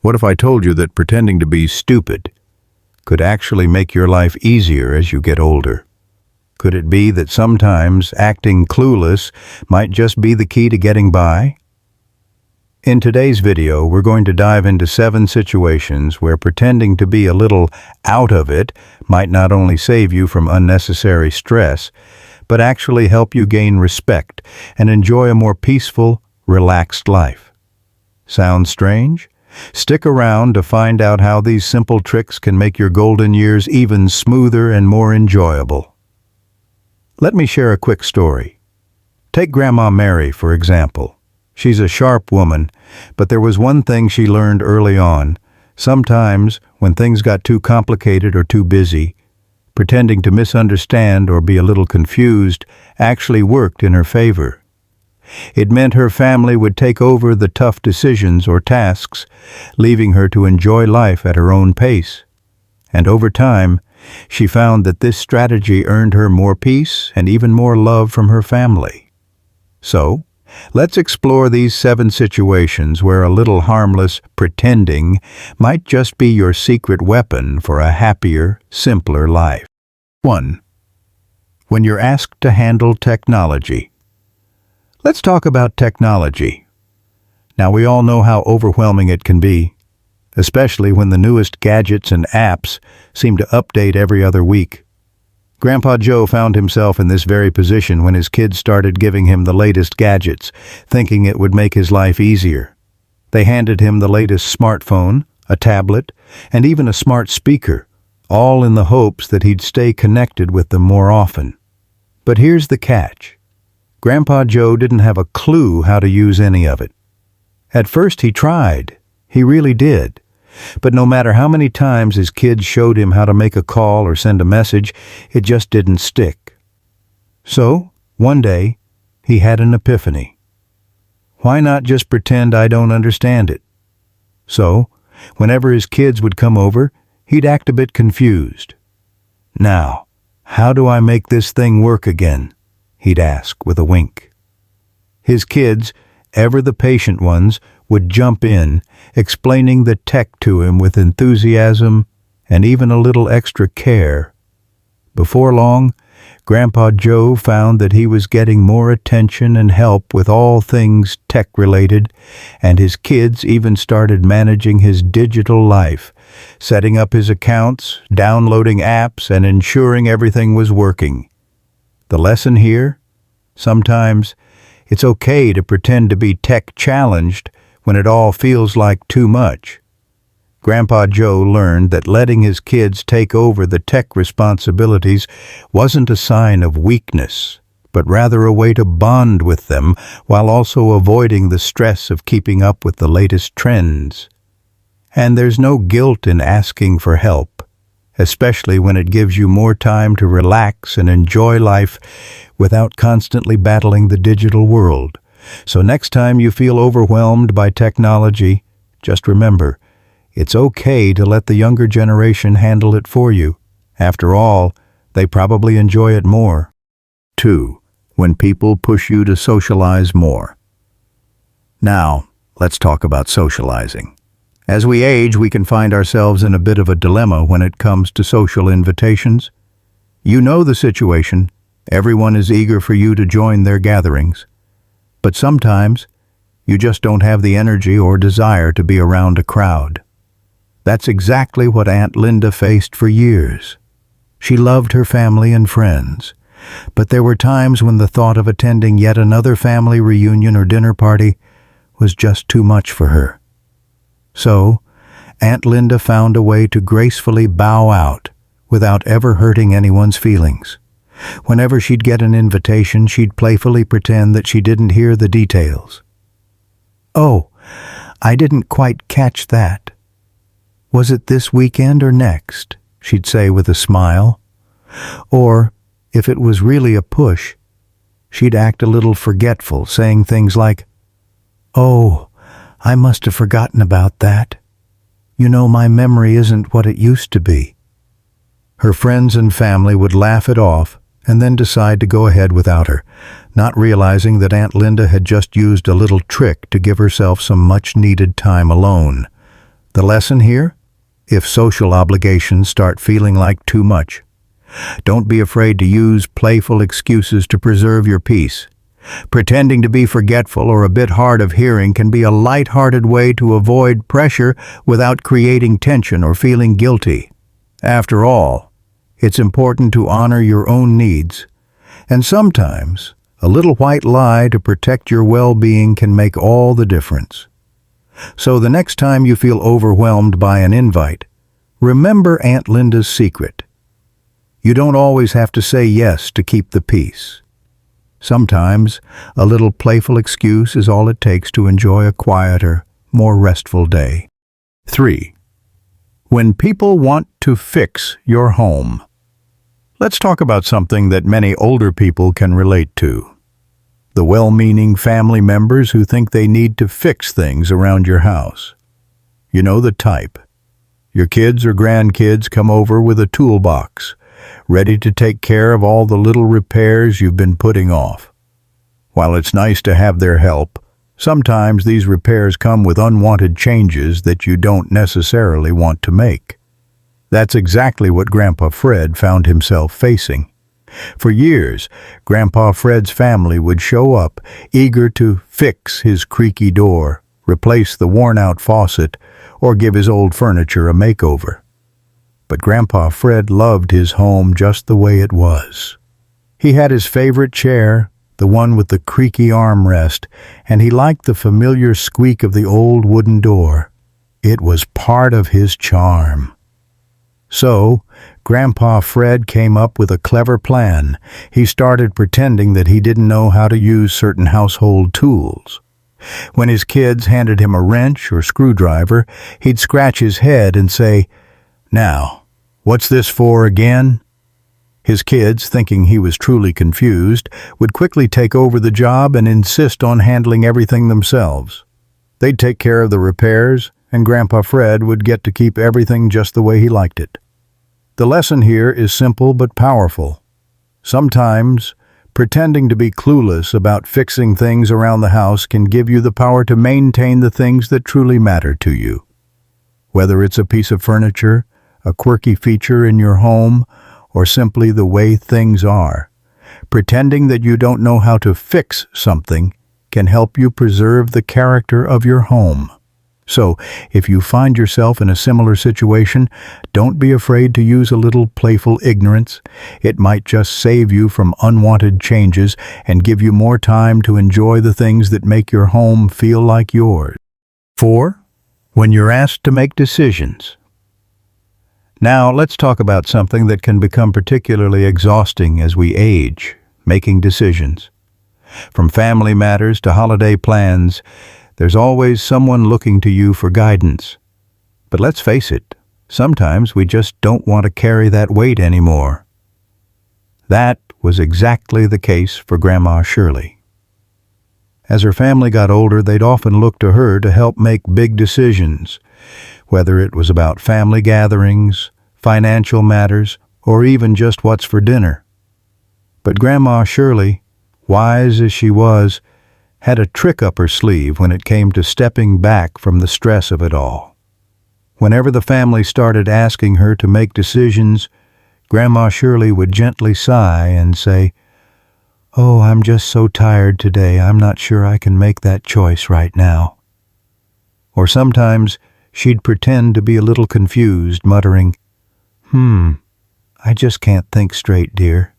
What if I told you that pretending to be stupid could actually make your life easier as you get older? Could it be that sometimes acting clueless might just be the key to getting by? In today's video, we're going to dive into 7 situations where pretending to be a little out of it might not only save you from unnecessary stress, but actually help you gain respect and enjoy a more peaceful, relaxed life. Sounds strange? Stick around to find out how these simple tricks can make your golden years even smoother and more enjoyable. Let me share a quick story. Take Grandma Mary, for example. She's a sharp woman, but there was one thing she learned early on. Sometimes, when things got too complicated or too busy, pretending to misunderstand or be a little confused actually worked in her favor. It meant her family would take over the tough decisions or tasks, leaving her to enjoy life at her own pace. And over time, she found that this strategy earned her more peace and even more love from her family. So, let's explore these 7 situations where a little harmless pretending might just be your secret weapon for a happier, simpler life. 1. When you're asked to handle technology. Let's talk about technology. Now, we all know how overwhelming it can be, especially when the newest gadgets and apps seem to update every other week. Grandpa Joe found himself in this very position when his kids started giving him the latest gadgets, thinking it would make his life easier. They handed him the latest smartphone, a tablet, and even a smart speaker, all in the hopes that he'd stay connected with them more often. But here's the catch. Grandpa Joe didn't have a clue how to use any of it. At first he tried. He really did. But no matter how many times his kids showed him how to make a call or send a message, it just didn't stick. So, one day, he had an epiphany. Why not just pretend I don't understand it? So, whenever his kids would come over, he'd act a bit confused. Now, how do I make this thing work again? He'd ask with a wink. His kids, ever the patient ones, would jump in, explaining the tech to him with enthusiasm and even a little extra care. Before long, Grandpa Joe found that he was getting more attention and help with all things tech-related, and his kids even started managing his digital life, setting up his accounts, downloading apps, and ensuring everything was working. The lesson here? Sometimes it's okay to pretend to be tech-challenged when it all feels like too much. Grandpa Joe learned that letting his kids take over the tech responsibilities wasn't a sign of weakness, but rather a way to bond with them while also avoiding the stress of keeping up with the latest trends. And there's no guilt in asking for help, especially when it gives you more time to relax and enjoy life without constantly battling the digital world. So next time you feel overwhelmed by technology, just remember, it's okay to let the younger generation handle it for you. After all, they probably enjoy it more. 2. When people push you to socialize more. Now, let's talk about socializing. As we age, we can find ourselves in a bit of a dilemma when it comes to social invitations. You know the situation. Everyone is eager for you to join their gatherings. But sometimes, you just don't have the energy or desire to be around a crowd. That's exactly what Aunt Linda faced for years. She loved her family and friends, but there were times when the thought of attending yet another family reunion or dinner party was just too much for her. So, Aunt Linda found a way to gracefully bow out without ever hurting anyone's feelings. Whenever she'd get an invitation, she'd playfully pretend that she didn't hear the details. "Oh, I didn't quite catch that. Was it this weekend or next?" she'd say with a smile. Or, if it was really a push, she'd act a little forgetful, saying things like, "Oh, I must have forgotten about that. You know, my memory isn't what it used to be." Her friends and family would laugh it off and then decide to go ahead without her, not realizing that Aunt Linda had just used a little trick to give herself some much-needed time alone. The lesson here? If social obligations start feeling like too much, don't be afraid to use playful excuses to preserve your peace. Pretending to be forgetful or a bit hard of hearing can be a light-hearted way to avoid pressure without creating tension or feeling guilty. After all, it's important to honor your own needs, and sometimes a little white lie to protect your well-being can make all the difference. So the next time you feel overwhelmed by an invite, remember Aunt Linda's secret. You don't always have to say yes to keep the peace. Sometimes a little playful excuse is all it takes to enjoy a quieter, more restful day. 3. When people want to fix your home. Let's talk about something that many older people can relate to. The well-meaning family members who think they need to fix things around your house. You know the type. Your kids or grandkids come over with a toolbox, ready to take care of all the little repairs you've been putting off. While it's nice to have their help, sometimes these repairs come with unwanted changes that you don't necessarily want to make. That's exactly what Grandpa Fred found himself facing. For years, Grandpa Fred's family would show up, eager to fix his creaky door, replace the worn-out faucet, or give his old furniture a makeover. But Grandpa Fred loved his home just the way it was. He had his favorite chair, the one with the creaky armrest, and he liked the familiar squeak of the old wooden door. It was part of his charm. So, Grandpa Fred came up with a clever plan. He started pretending that he didn't know how to use certain household tools. When his kids handed him a wrench or screwdriver, he'd scratch his head and say, "Now, what's this for again?" His kids, thinking he was truly confused, would quickly take over the job and insist on handling everything themselves. They'd take care of the repairs, and Grandpa Fred would get to keep everything just the way he liked it. The lesson here is simple but powerful. Sometimes, pretending to be clueless about fixing things around the house can give you the power to maintain the things that truly matter to you. Whether it's a piece of furniture, a quirky feature in your home, or simply the way things are, pretending that you don't know how to fix something can help you preserve the character of your home. So, if you find yourself in a similar situation, don't be afraid to use a little playful ignorance. It might just save you from unwanted changes and give you more time to enjoy the things that make your home feel like yours. 4. When you're asked to make decisions. Now, let's talk about something that can become particularly exhausting as we age, making decisions. From family matters to holiday plans, there's always someone looking to you for guidance. But let's face it, sometimes we just don't want to carry that weight anymore. That was exactly the case for Grandma Shirley. As her family got older, they'd often look to her to help make big decisions, whether it was about family gatherings, financial matters, or even just what's for dinner. But Grandma Shirley, wise as she was, had a trick up her sleeve when it came to stepping back from the stress of it all. Whenever the family started asking her to make decisions, Grandma Shirley would gently sigh and say, "Oh, I'm just so tired today, I'm not sure I can make that choice right now." Or sometimes she'd pretend to be a little confused, muttering, I just can't think straight, dear.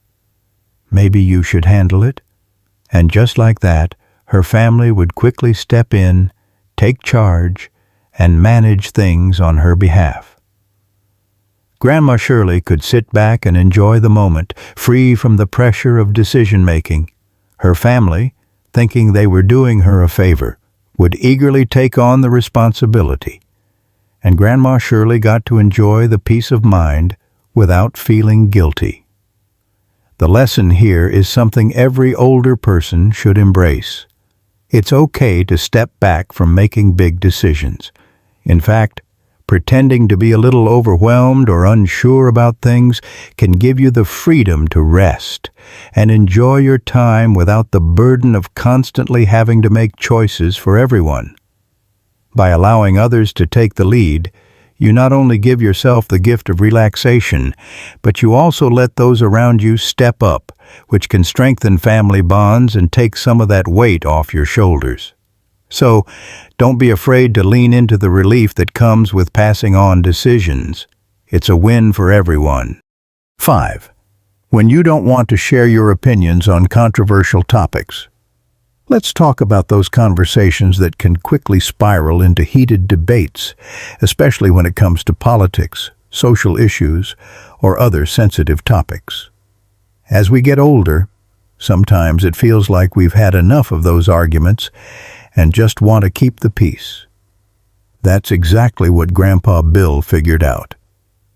Maybe you should handle it." And just like that, her family would quickly step in, take charge, and manage things on her behalf. Grandma Shirley could sit back and enjoy the moment, free from the pressure of decision-making. Her family, thinking they were doing her a favor, would eagerly take on the responsibility. And Grandma Shirley got to enjoy the peace of mind without feeling guilty. The lesson here is something every older person should embrace. It's okay to step back from making big decisions. In fact, pretending to be a little overwhelmed or unsure about things can give you the freedom to rest and enjoy your time without the burden of constantly having to make choices for everyone. By allowing others to take the lead, you not only give yourself the gift of relaxation, but you also let those around you step up, which can strengthen family bonds and take some of that weight off your shoulders. So, don't be afraid to lean into the relief that comes with passing on decisions. It's a win for everyone. 5. When you don't want to share your opinions on controversial topics. Let's talk about those conversations that can quickly spiral into heated debates, especially when it comes to politics, social issues, or other sensitive topics. As we get older, sometimes it feels like we've had enough of those arguments and just want to keep the peace. That's exactly what Grandpa Bill figured out.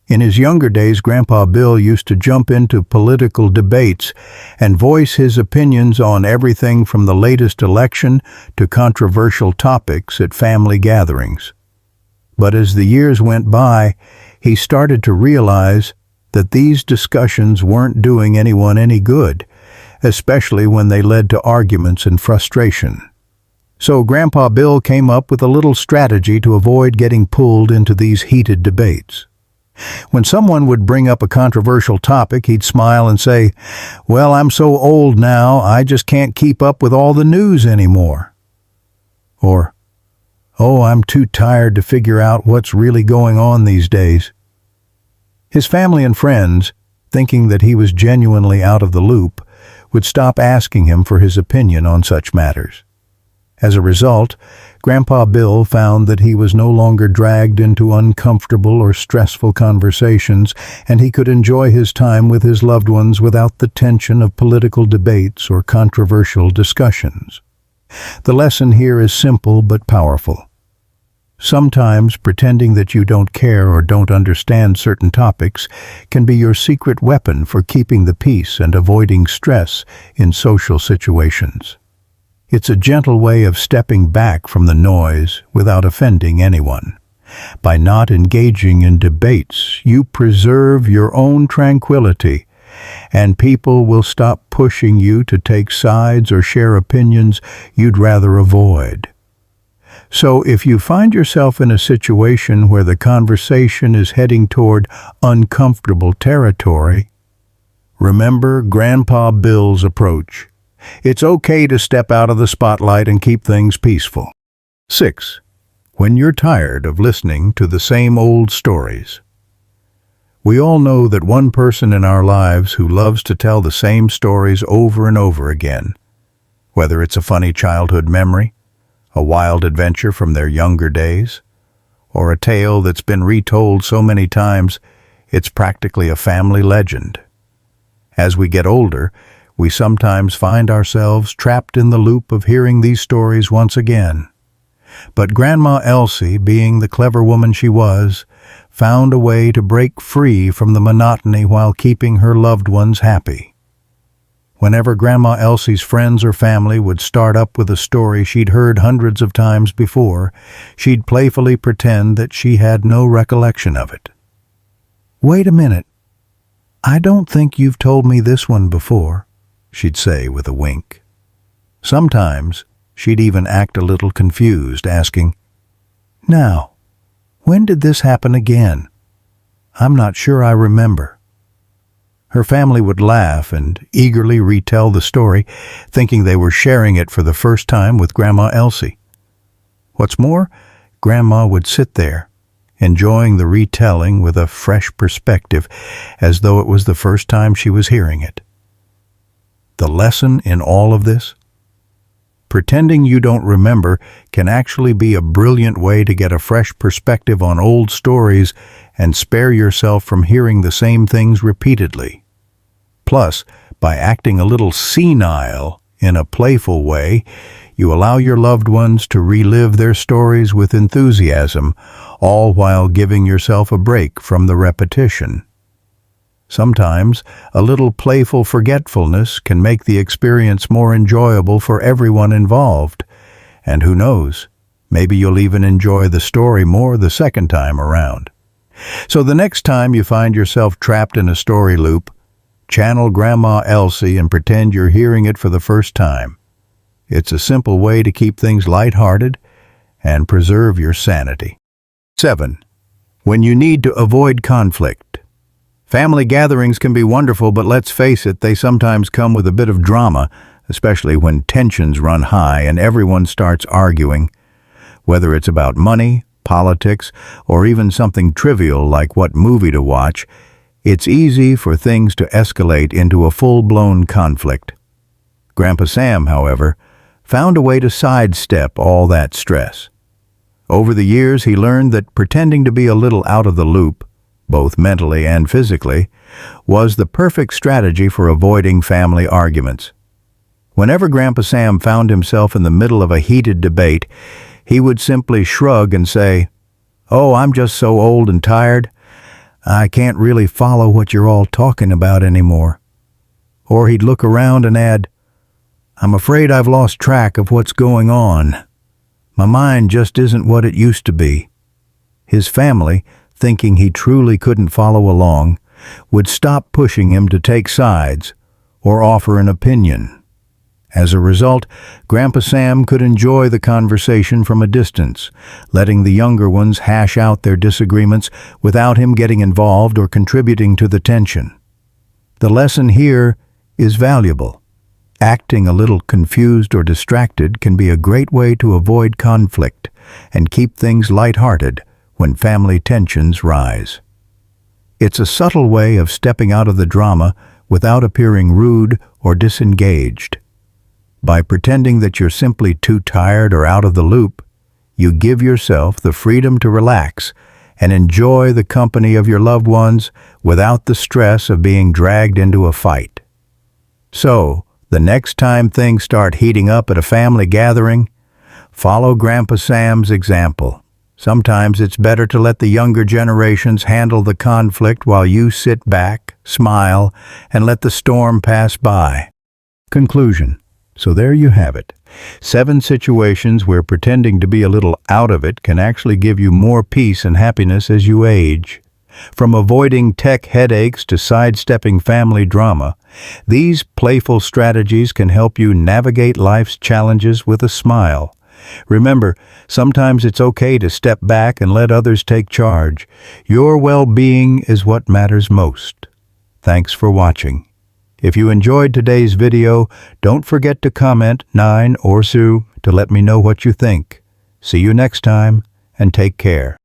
In his younger days, Grandpa Bill used to jump into political debates and voice his opinions on everything from the latest election to controversial topics at family gatherings. But as the years went by, he started to realize that these discussions weren't doing anyone any good, especially when they led to arguments and frustration. So Grandpa Bill came up with a little strategy to avoid getting pulled into these heated debates. When someone would bring up a controversial topic, he'd smile and say, "Well, I'm so old now, I just can't keep up with all the news anymore." Or, "Oh, I'm too tired to figure out what's really going on these days." His family and friends, thinking that he was genuinely out of the loop, would stop asking him for his opinion on such matters. As a result, Grandpa Bill found that he was no longer dragged into uncomfortable or stressful conversations, and he could enjoy his time with his loved ones without the tension of political debates or controversial discussions. The lesson here is simple but powerful. Sometimes pretending that you don't care or don't understand certain topics can be your secret weapon for keeping the peace and avoiding stress in social situations. It's a gentle way of stepping back from the noise without offending anyone. By not engaging in debates, you preserve your own tranquility, and people will stop pushing you to take sides or share opinions you'd rather avoid. So if you find yourself in a situation where the conversation is heading toward uncomfortable territory, remember Grandpa Bill's approach. It's okay to step out of the spotlight and keep things peaceful. 6. When you're tired of listening to the same old stories. We all know that one person in our lives who loves to tell the same stories over and over again. Whether it's a funny childhood memory, a wild adventure from their younger days, or a tale that's been retold so many times it's practically a family legend. As we get older, we sometimes find ourselves trapped in the loop of hearing these stories once again. But Grandma Elsie, being the clever woman she was, found a way to break free from the monotony while keeping her loved ones happy. Whenever Grandma Elsie's friends or family would start up with a story she'd heard hundreds of times before, she'd playfully pretend that she had no recollection of it. "Wait a minute. I don't think you've told me this one before," she'd say with a wink. Sometimes she'd even act a little confused, asking, "Now, when did this happen again? I'm not sure I remember." Her family would laugh and eagerly retell the story, thinking they were sharing it for the first time with Grandma Elsie. What's more, Grandma would sit there, enjoying the retelling with a fresh perspective, as though it was the first time she was hearing it. The lesson in all of this? Pretending you don't remember can actually be a brilliant way to get a fresh perspective on old stories and spare yourself from hearing the same things repeatedly. Plus, by acting a little senile in a playful way, you allow your loved ones to relive their stories with enthusiasm, all while giving yourself a break from the repetition. Sometimes, a little playful forgetfulness can make the experience more enjoyable for everyone involved. And who knows, maybe you'll even enjoy the story more the second time around. So the next time you find yourself trapped in a story loop, channel Grandma Elsie and pretend you're hearing it for the first time. It's a simple way to keep things lighthearted and preserve your sanity. 7. When you need to avoid conflict. Family gatherings can be wonderful, but let's face it, they sometimes come with a bit of drama, especially when tensions run high and everyone starts arguing. Whether it's about money, politics, or even something trivial like what movie to watch, it's easy for things to escalate into a full-blown conflict. Grandpa Sam, however, found a way to sidestep all that stress. Over the years, he learned that pretending to be a little out of the loop, both mentally and physically, was the perfect strategy for avoiding family arguments. Whenever Grandpa Sam found himself in the middle of a heated debate, he would simply shrug and say, "Oh, I'm just so old and tired. I can't really follow what you're all talking about anymore." Or he'd look around and add, "I'm afraid I've lost track of what's going on. My mind just isn't what it used to be." His family, thinking he truly couldn't follow along, would stop pushing him to take sides or offer an opinion. As a result, Grandpa Sam could enjoy the conversation from a distance, letting the younger ones hash out their disagreements without him getting involved or contributing to the tension. The lesson here is valuable. Acting a little confused or distracted can be a great way to avoid conflict and keep things lighthearted when family tensions rise. It's a subtle way of stepping out of the drama without appearing rude or disengaged. By pretending that you're simply too tired or out of the loop, you give yourself the freedom to relax and enjoy the company of your loved ones without the stress of being dragged into a fight. So, the next time things start heating up at a family gathering, follow Grandpa Sam's example. Sometimes it's better to let the younger generations handle the conflict while you sit back, smile, and let the storm pass by. Conclusion. So there you have it. 7 situations where pretending to be a little out of it can actually give you more peace and happiness as you age. From avoiding tech headaches to sidestepping family drama, these playful strategies can help you navigate life's challenges with a smile. Remember, sometimes it's okay to step back and let others take charge. Your well-being is what matters most. Thanks for watching. If you enjoyed today's video, don't forget to comment 9 or Sue to let me know what you think. See you next time, and take care.